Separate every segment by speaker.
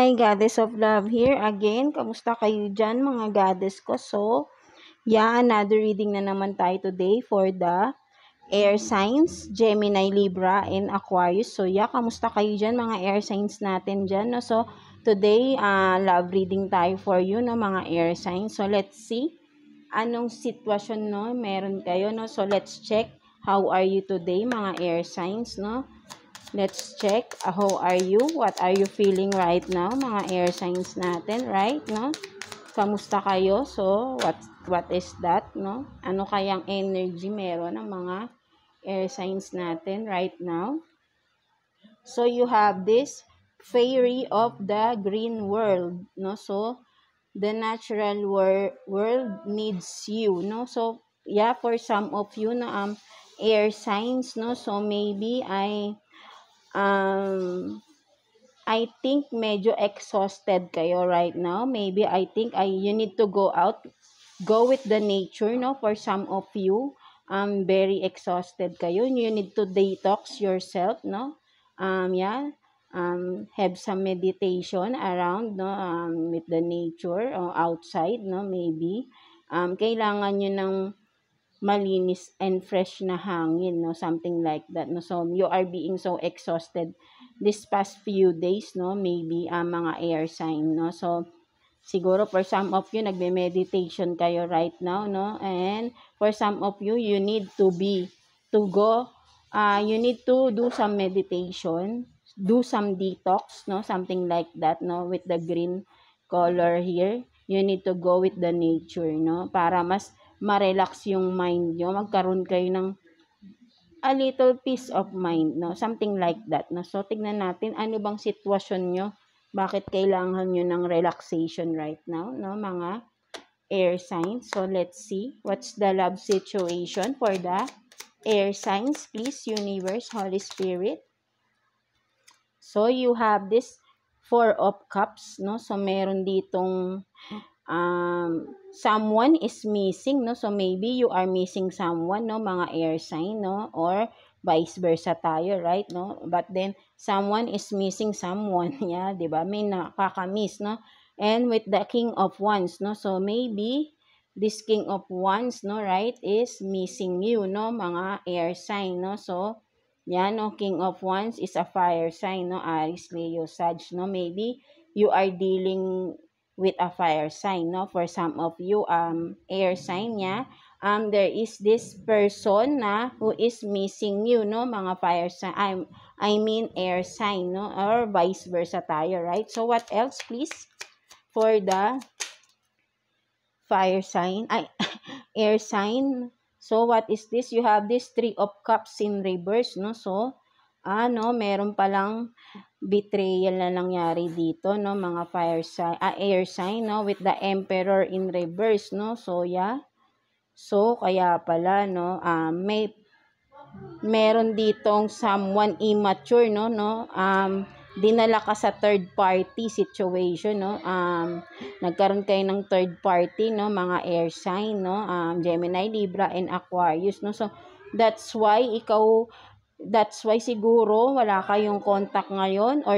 Speaker 1: Hi, Goddess of Love here again. Kamusta kayo dyan, mga Goddess ko? So, another reading na naman tayo today for the air signs, Gemini, Libra, and Aquarius. So, kamusta kayo dyan, mga air signs natin dyan, no? So, today, love reading tayo for you, no, mga air signs. So, let's see anong sitwasyon, no, meron kayo, no? So, let's check how are you today, mga air signs, no? Let's check how are you, what are you feeling right now, mga air signs natin, right, no? Kamusta kayo? So, what is that, no? Ano kayang energy meron ng mga air signs natin right now? So, you have this fairy of the green world, no? So, the natural world needs you, no? So, for some of you na air signs, no? So, maybe I think medyo exhausted kayo right now. Maybe I think you need to go out, go with the nature, no? For some of you, very exhausted kayo. You need to detox yourself, no? Have some meditation around, no? With the nature or outside, no? Maybe. Kailangan nyo ng malinis and fresh na hangin, no, something like that, no. So you are being so exhausted this past few days, no, maybe mga air sign, no. So siguro for some of you nagme-meditation kayo right now, no, and for some of you you need to do some meditation, do some detox, no, something like that, no, with the green color here. You need to go with the nature, no, para mas ma-relax yung mind nyo, magkaroon kayo ng a little peace of mind, no? Something like that, no? So, tignan natin, ano bang sitwasyon nyo? Bakit kailangan nyo ng relaxation right now, no? Mga air signs. So, let's see. What's the love situation for the air signs? Please, Universe, Holy Spirit. So, you have this Four of Cups, no? So, meron ditong someone is missing, no? So maybe you are missing someone, no, mga air sign, no, or vice versa tayo, right, no? But then someone is missing someone, di ba? May nakakamiss, no? And with the King of Wands, no? So maybe this King of Wands, no, right, is missing you, no, mga air sign, no? So no, King of Wands is a fire sign, no? Aries, Leo, Sag, no? Maybe you are dealing with a fire sign, no? For some of you, air sign, there is this person na who is missing you, no? Mga fire sign, I mean air sign, no? Or vice versa tayo, right? So, what else, please? For the fire sign, air sign. So, what is this? You have this Three of Cups in reverse, no? So, meron palang betrayal na nangyari dito, no, mga fire sign, air sign, no, with the Emperor in reverse, no. So so kaya pala, no, meron ditong someone immature, no, dinala ka sa third party situation, no. Nagkaroon kayo ng third party, no, mga air sign, no, Gemini, Libra, and Aquarius, no. So that's why siguro wala kayong contact ngayon, or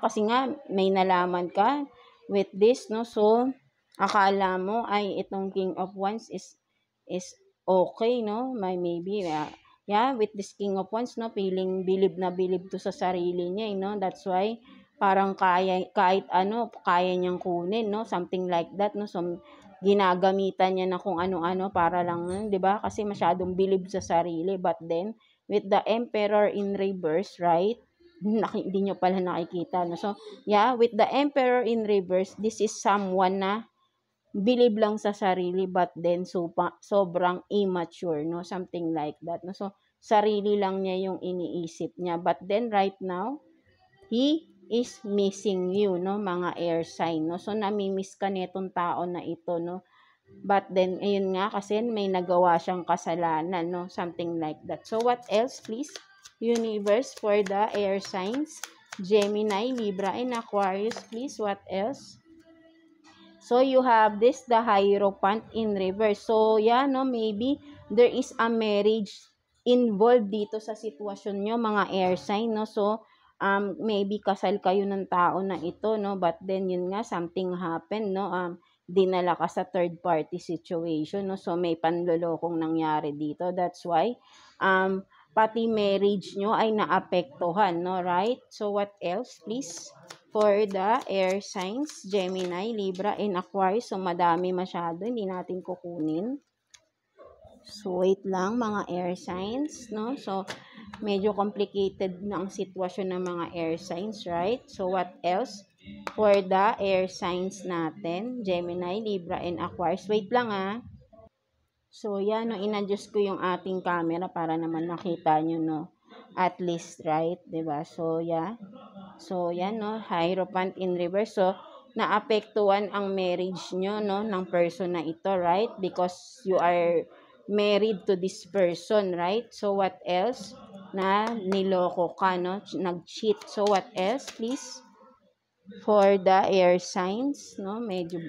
Speaker 1: kasi nga may nalaman ka with this, no. So akala mo ay itong King of Wands is okay, no. Maybe with this King of Wands, no, feeling bilib to sa sarili niya, no. That's why parang kahit ano kaya niyang kunin, no, something like that, no. So ginagamitan niya na kung ano-ano para lang, 'di ba? Kasi masyadong bilib sa sarili. But then with the Emperor in reverse, right? Hindi nyo pala nakikita, no? So, with the Emperor in reverse, this is someone na bilib lang sa sarili, but then sobrang immature, no? Something like that, no? So, sarili lang niya yung iniisip niya. But then, right now, he is missing you, no? Mga air sign, no? So, namimiss ka netong tao na ito, no? But then, ayun nga, kasi may nagawa siyang kasalanan, no? Something like that. So, what else, please? Universe, for the air signs, Gemini, Libra, and Aquarius, please. What else? So, you have this, the Hierophant in reverse. So, no, maybe there is a marriage involved dito sa sitwasyon nyo, mga air sign, no? So, maybe kasal kayo ng tao na ito, no, but then yun nga, something happened, no, dinala ka sa third party situation, no, so may panlolokong nangyari dito. That's why pati marriage nyo ay naapektuhan, no, right? So what else, please? For the air signs, Gemini, Libra, and Aquarius. So madami masyado, hindi natin kukunin. So wait lang, mga air signs, no? So medyo complicated na ang sitwasyon ng mga air signs, right? So what else? For the air signs natin, Gemini, Libra, and Aquarius. Wait lang So yan, no, in-adjust ko yung ating camera para naman makita nyo, no? At least, right? 'Di ba? So yeah. So yan, no? Hierophant in reverse. So naapektuhan ang marriage nyo, no, ng person na ito, right? Because you are married to this person, right? So what else? Na niloko ka, no? Nag-cheat. So what else, please? For the air signs, no? Medyo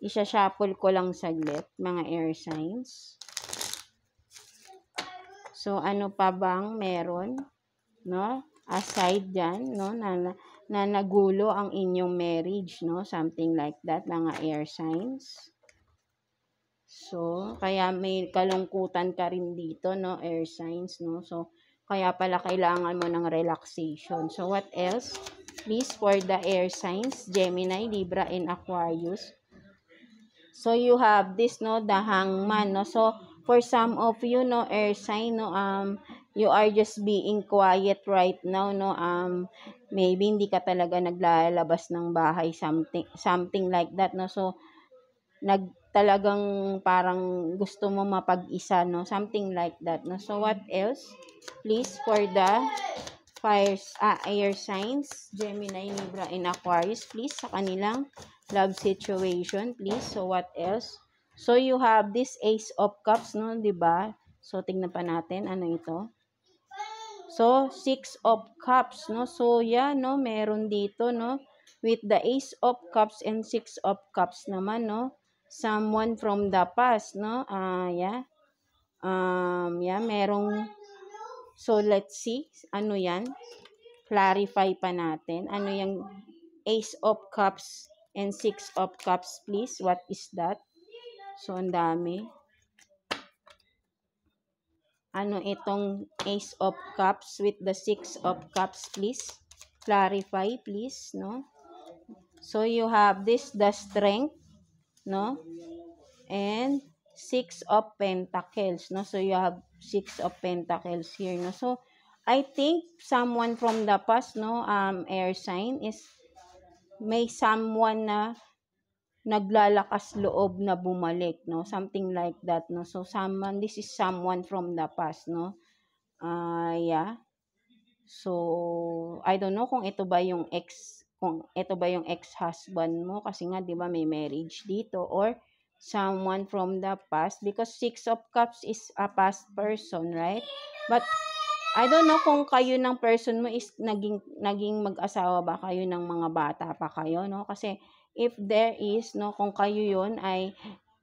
Speaker 1: isa-shuffle ko lang saglit, mga air signs. So ano pa bang meron, no? Aside dyan, no, na nagulo ang inyong marriage, no? Something like that, mga air signs. So, kaya may kalungkutan ka rin dito, no, air signs, no? So, kaya pala kailangan mo ng relaxation. So, what else? Please, for the air signs, Gemini, Libra, and Aquarius. So, you have this, no, the hangman, no? So, for some of you, no, air sign, no, you are just being quiet right now, no, maybe hindi ka talaga naglalabas ng bahay, something like that, no? So, talagang parang gusto mo mapag-isa, no? Something like that, no? So, what else? Please, for the air signs, Gemini, Libra, and Aquarius, please, sa kanilang love situation, please. So, what else? So, you have this Ace of Cups, no? Diba? So, tingnan pa natin. Ano ito? So, Six of Cups, no? So, yeah, no? Meron dito, no? With the Ace of Cups and Six of Cups naman, no? Someone from the past, no? Yeah. Yeah, merong... So, let's see. Ano yan? Clarify pa natin. Ano yung Ace of Cups and Six of Cups, please? What is that? So, ang dami. Ano itong Ace of Cups with the Six of Cups, please? Clarify, please, no? So, you have this, the Strength, no? And Six of Pentacles, no? So, you have Six of Pentacles here, no? So, I think someone from the past, no, air sign is may someone na naglalakas loob na bumalik, no? Something like that, no? So, this is someone from the past, no? Yeah. So, I don't know kung ito ba yung ex-husband mo kasi nga 'di ba may marriage dito, or someone from the past, because Six of Cups is a past person, right? But I don't know kung kayo ng person mo is naging mag-asawa ba kayo ng mga bata pa kayo, no? Kasi if there is, no, kung kayo yun ay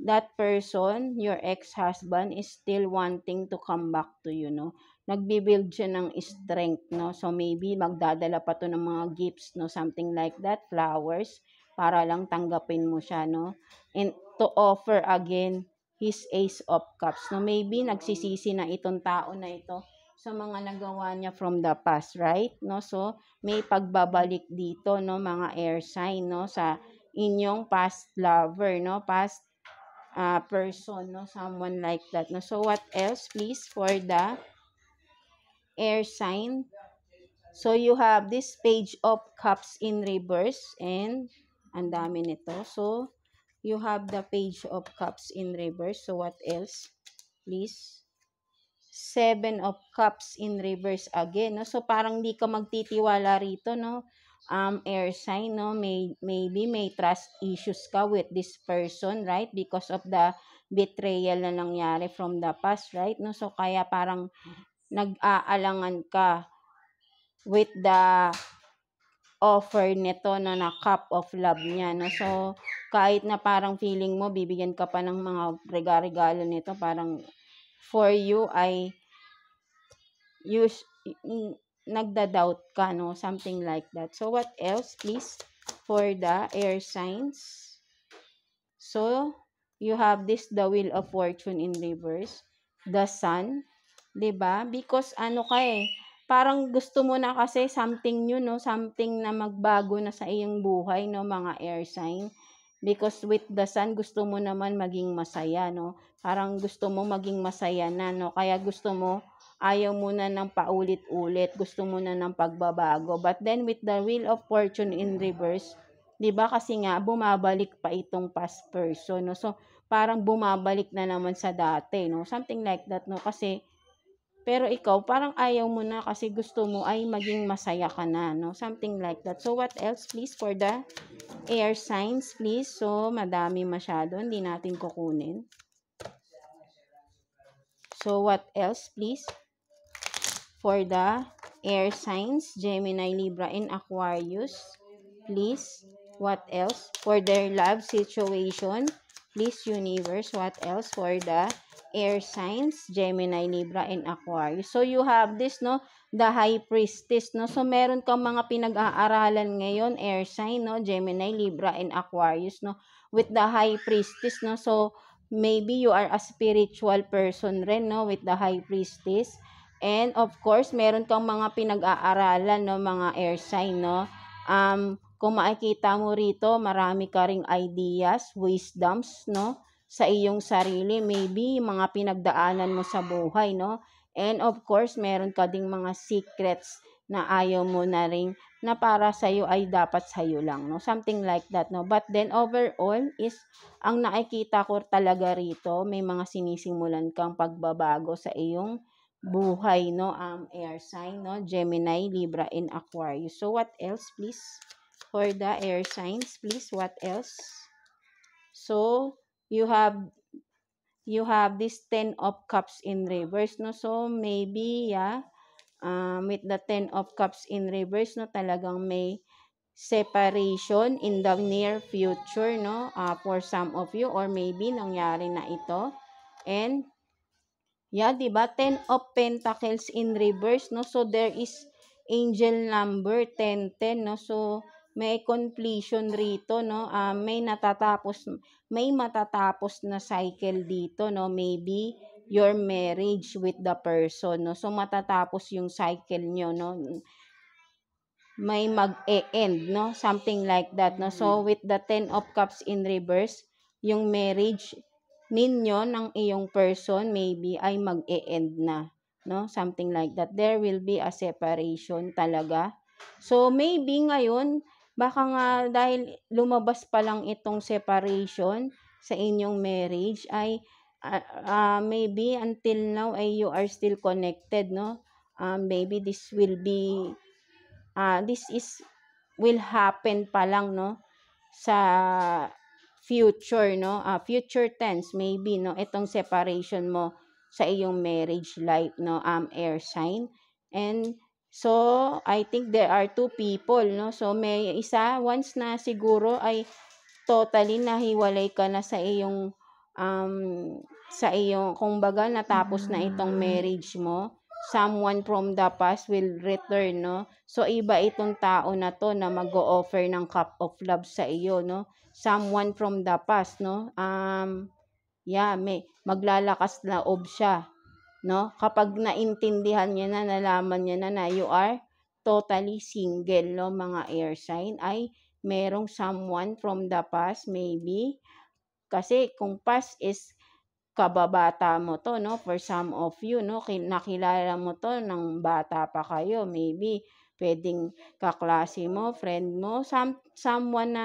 Speaker 1: that person, your ex-husband, is still wanting to come back to you, no? Nagbi-build siya ng strength, no? So maybe magdadala pa to ng mga gifts, no? Something like that, flowers, para lang tanggapin mo siya, no? And to offer again his Ace of Cups, no? Maybe nagsisisi na itong tao na ito sa mga nagawa niya from the past, right? No? So, may pagbabalik dito, no, mga air sign, no, sa inyong past lover, no, past person, no, someone like that, no. So, what else, please, for the air sign? So, you have this Page of Cups in reverse, and ang dami nito. So, you have the Page of Cups in reverse. So, what else, please? Seven of Cups in reverse again, no? So, parang di ka magtitiwala rito, no? Air sign, no? Maybe may trust issues ka with this person, right? Because of the betrayal na nangyari from the past, right? No? So, kaya parang nag-aalangan ka with the offer nito na cup of love niya, no? So, kahit na parang feeling mo, bibigyan ka pa ng mga regalo nito, parang for you ay nagda-doubt ka, no? Something like that. So, what else, please, for the air signs? So, you have this, the Wheel of Fortune in reverse, the Sun, 'di ba? Because ano ka parang gusto mo na kasi something new, no? Something na magbago na sa iyong buhay, no, mga air sign. Because with the Sun, gusto mo naman maging masaya, no? Parang gusto mo maging masaya na, no? Kaya gusto mo, ayaw mo na ng paulit-ulit, gusto mo na ng pagbabago. But then with the Wheel of Fortune in reverse, 'di ba, kasi nga bumabalik pa itong past person, no? So parang bumabalik na naman sa dati, no? Something like that, no? Kasi pero ikaw parang ayaw mo na kasi gusto mo ay maging masaya ka na, no? Something like that. So what else, please, for the air signs, please? So madami masyado, hindi natin kukunin. So what else, please, for the air signs, Gemini, Libra, and Aquarius? Please, what else? For their love situation, please, universe, what else for the air signs, Gemini, Libra, and Aquarius? So, you have this, no? The High Priestess, no? So, meron kang mga pinag-aaralan ngayon, air sign, no? Gemini, Libra, and Aquarius, no? With the High Priestess, no? So, maybe you are a spiritual person rin, no? With the High Priestess. And, of course, meron kang mga pinag-aaralan, no? Mga air sign, no? Kung makikita mo rito, marami ka ring ideas, wisdoms, no? Sa iyong sarili, maybe mga pinagdaanan mo sa buhay, no? And of course, meron ka ding mga secrets na ayaw mo na ring na para sa iyo ay dapat sa iyo lang, no? Something like that, no? But then overall is ang nakikita ko talaga rito, may mga sinisimulan kang pagbabago sa iyong buhay, no? Air sign, no? Gemini, Libra, and Aquarius. So what else, please? For the air signs, please, what else? So you have this 10 of cups in reverse, no? So maybe with the 10 of cups in reverse, no, talagang may separation in the near future, no, for some of you, or maybe nangyari na ito. And yeah, 'di ba? 10 of Pentacles in reverse, no? So there is angel number 1010, no? So may completion rito, no? May matatapos na cycle dito, no? Maybe your marriage with the person, no? So matatapos yung cycle nyo, no? May mag-e-end, no? Something like that, no? So with the 10 of cups in reverse, yung marriage ninyo ng iyong person maybe ay mag-e-end na, no? Something like that. There will be a separation talaga. So maybe ngayon baka nga dahil lumabas pa lang itong separation sa inyong marriage ay maybe until now ay you are still connected, no? Maybe this will will happen pa lang, no, sa future, no? Future tense maybe, no, itong separation mo sa iyong marriage life, no, air sign. And so I think there are two people, no? So may isa once na siguro ay totally nahiwalay ka na sa iyong kumbaga natapos na itong marriage mo, someone from the past will return, no? So iba itong tao na to na mag-o-offer ng cup of love sa iyo, no? Someone from the past, no? May maglalakas loob siya, no? Kapag naintindihan niya na, nalaman niya na you are totally single, no, mga air sign, ay merong someone from the past maybe. Kasi kung past is kababata mo to, no, for some of you, no, nakilala mo to ng bata pa kayo, maybe pwedeng kaklase mo, friend mo, someone na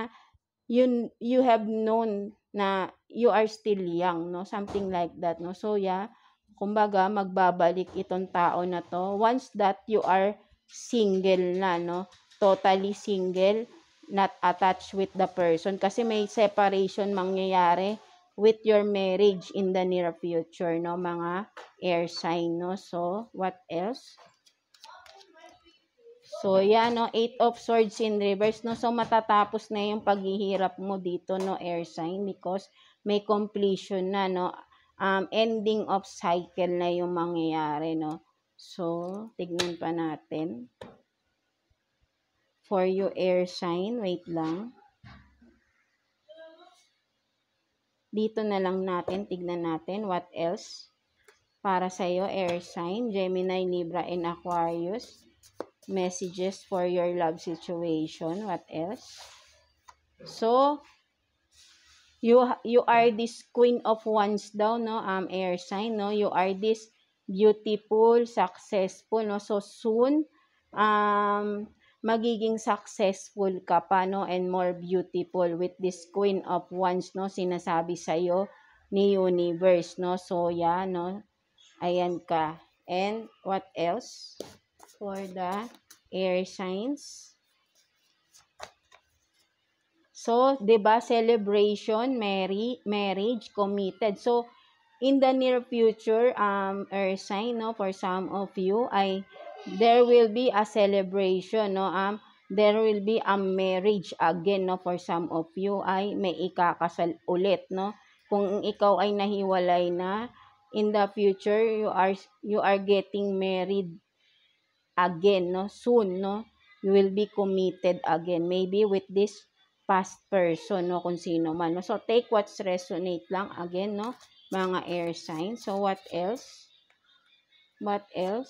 Speaker 1: you have known na you are still young, no, something like that, no. So kumbaga magbabalik itong tao na to once that you are single na, no, totally single, not attached with the person, kasi may separation mangyayari with your marriage in the near future, no, mga air sign, no. So what else? So no, 8 of swords in reverse, no. So matatapos na yung paghihirap mo dito, no, air sign, because may completion na, no. Ending of cycle na yung mangyayari, no. So, tignan pa natin. For you, air sign, wait lang. Dito na lang natin, tignan natin what else. Para sa'yo, air sign, Gemini, Libra, and Aquarius. Messages for your love situation, what else? So, you are this queen of wands daw, no, air sign, no, you are this beautiful, successful, no, so soon, magiging successful ka pa, no, and more beautiful with this queen of wands, no, sinasabi sa'yo ni universe, no, so yeah, no, ayan ka. And what else for the air signs? So, 'di ba, celebration, marriage, committed. So, in the near future, earth sign, no, for some of you, there will be a celebration, no, there will be a marriage again, no, for some of you, may ikakasal ulit, no. Kung ikaw ay nahiwalay na, in the future, you are getting married again, no, soon, no. You will be committed again, maybe with this past person, no, kung sino man, no. So, take what's resonate lang again, no, mga air signs. So, what else? What else?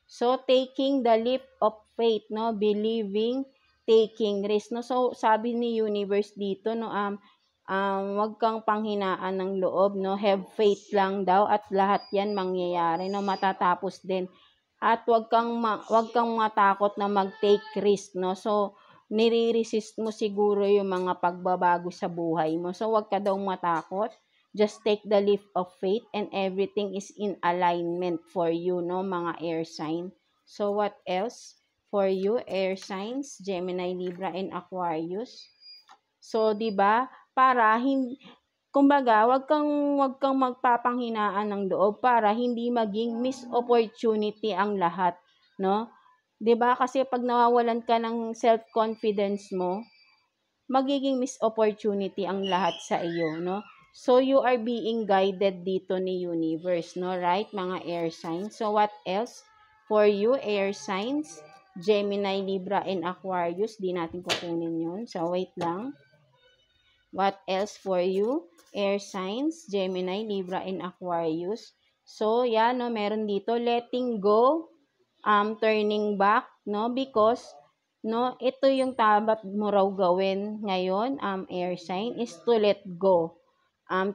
Speaker 1: So, taking the leap of faith, no, believing, taking risk, no. So, sabi ni universe dito, no, wag kang panghinaan ng loob, no, have faith lang daw at lahat yan mangyayari, no, matatapos din. At wag kang matakot na mag-take risk, no. So, nire-resist mo siguro yung mga pagbabago sa buhay mo. So, wag ka daw matakot. Just take the leap of faith and everything is in alignment for you, no, mga air sign. So, what else for you, air signs, Gemini, Libra, and Aquarius? So, 'di ba? Kumbaga, wag kang magpapanghinaan ng loob para hindi maging miss opportunity ang lahat, no? 'Di ba? Kasi pag nawawalan ka ng self-confidence mo, magiging miss opportunity ang lahat sa iyo, no? So, you are being guided dito ni universe, no? Right, mga air signs. So, what else for you, air signs? Gemini, Libra, and Aquarius. Di natin kukunin yun. So, wait lang. What else for you? Air signs, Gemini, Libra, and Aquarius. So, no, meron dito, letting go, turning back, no, because, no, ito yung dapat mo raw gawin ngayon, air sign, is to let go,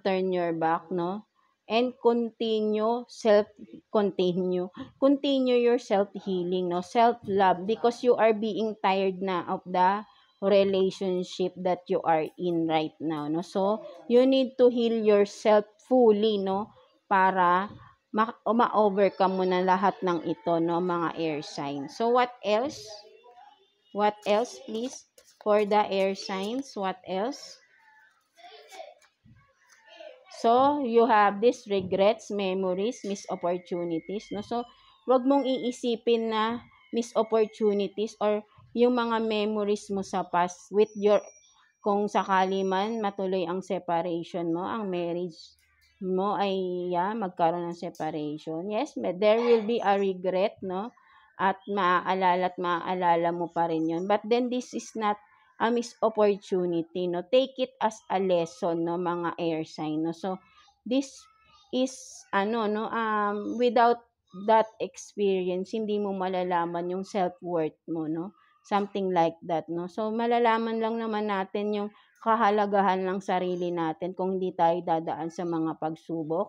Speaker 1: turn your back, no, and continue your self-healing, no, self-love, because you are being tired na of the relationship that you are in right now, no. So, you need to heal yourself fully, no, para ma-overcome mo na lahat ng ito, no, mga air signs. So, what else? What else, please? For the air signs, what else? So, you have these regrets, memories, missed opportunities, no. So, wag mong iisipin na missed opportunities or yung mga memories mo sa past with kung sakali man matuloy ang separation mo, ang marriage mo ay magkaroon ng separation. Yes, there will be a regret, no? At maaalala mo pa rin yun. But then this is not a missed opportunity, no? Take it as a lesson, no, mga air sign, no? So, this is, without that experience, hindi mo malalaman yung self-worth mo, no? Something like that, no? So, malalaman lang naman natin yung kahalagahan ng sarili natin kung hindi tayo dadaan sa mga pagsubok,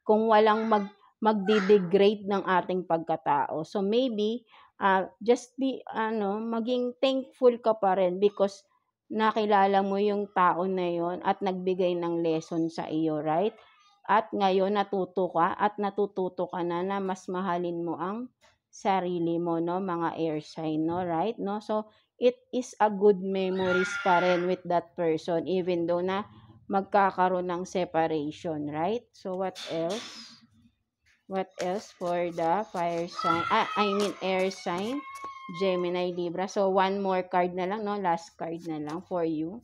Speaker 1: kung walang magde-degrade ng ating pagkatao. So, maybe, maging thankful ka pa rin because nakilala mo yung tao na yon at nagbigay ng lesson sa iyo, right? At ngayon natututo ka na mas mahalin mo ang sarili mo, no, mga air sign, no, right, no? So, it is a good memories pa rin with that person even though na magkakaroon ng separation, right? So, what else? What else for the fire sign? Air sign, Gemini, Libra. So, one more card na lang, no? Last card na lang for you.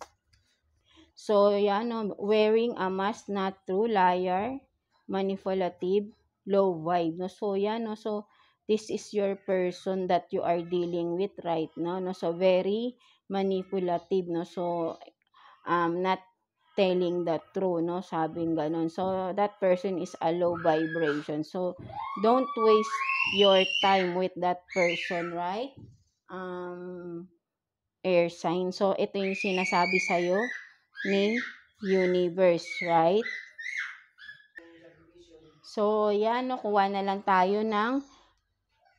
Speaker 1: So, no, wearing a mask, not true, liar, manipulative, low vibe, no? So, yan, no? So, this is your person that you are dealing with right now, no? So, very manipulative, no? So, not telling the truth, no? Sabing ganun. So, that person is a low vibration. So, don't waste your time with that person, right? Air sign. So, ito yung sinasabi sa'yo ni universe, right? So, yan, no? Kuha na lang tayo ng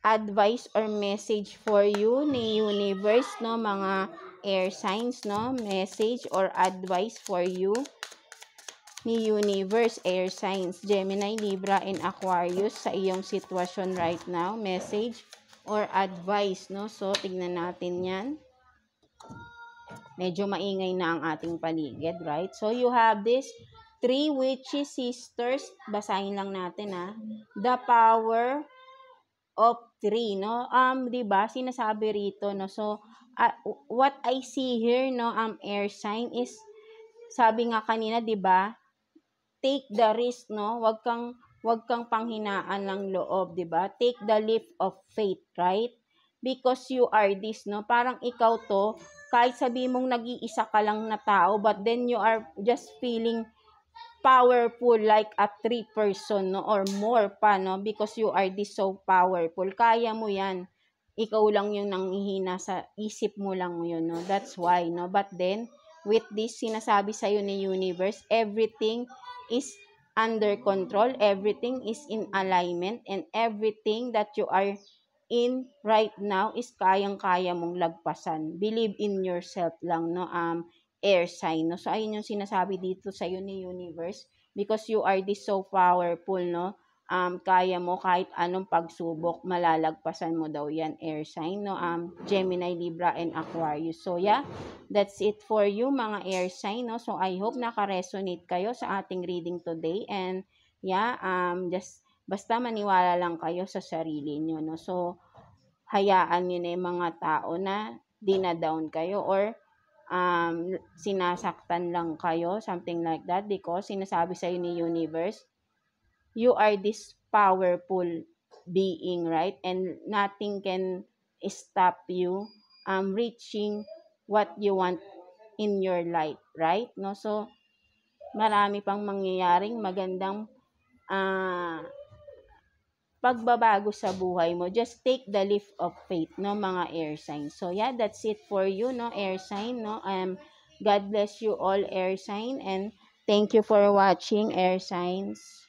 Speaker 1: advice or message for you ni universe, no? Mga air signs, no? Message or advice for you ni universe, air signs, Gemini, Libra, and Aquarius sa iyong sitwasyon right now. Message or advice, no? So, tignan natin yan. Medyo maingay na ang ating paligid, right? So, you have this 3 witches sisters. Basahin lang natin, ha. The power of 3, no? 'Di ba? Sinasabi rito, no? So, what I see here, no, air sign is, sabi nga kanina, 'di ba? Take the risk, no? Wag kang panghinaan ng loob, 'di ba? Take the leap of faith, right? Because you are this, no? Parang ikaw to, kahit sabi mong nag-iisa ka lang na tao, but then you are just feeling powerful like a 3 person, no? Or more pa, no? Because you are this so powerful. Kaya mo yan. Ikaw lang yung nanghihina sa isip mo lang yun, no? That's why, no? But then, with this, sinasabi sa'yo ni universe, everything is under control, everything is in alignment, and everything that you are in right now is kayang-kaya mong lagpasan. Believe in yourself lang, no? Air sign, no? So, ayun yung sinasabi dito sa iyo ni universe, because you are this so powerful, no? Kaya mo kahit anong pagsubok, malalagpasan mo daw yan, air sign, no? Gemini, Libra, and Aquarius. So, yeah, that's it for you, mga air sign, no? So, I hope naka-resonate kayo sa ating reading today, and yeah, basta maniwala lang kayo sa sarili nyo, no? So, hayaan nyo na yung mga tao na dinadown kayo, or sinasaktan lang kayo, something like that, because sinasabi sa ni universe, you are this powerful being, right? And nothing can stop you reaching what you want in your life, right? No? So, marami pang mangyayaring magandang pagbabago sa buhay mo. Just take the leap of faith, no, mga air signs. So, yeah, that's it for you, no, air sign, no. God bless you all, air sign, and thank you for watching, air signs.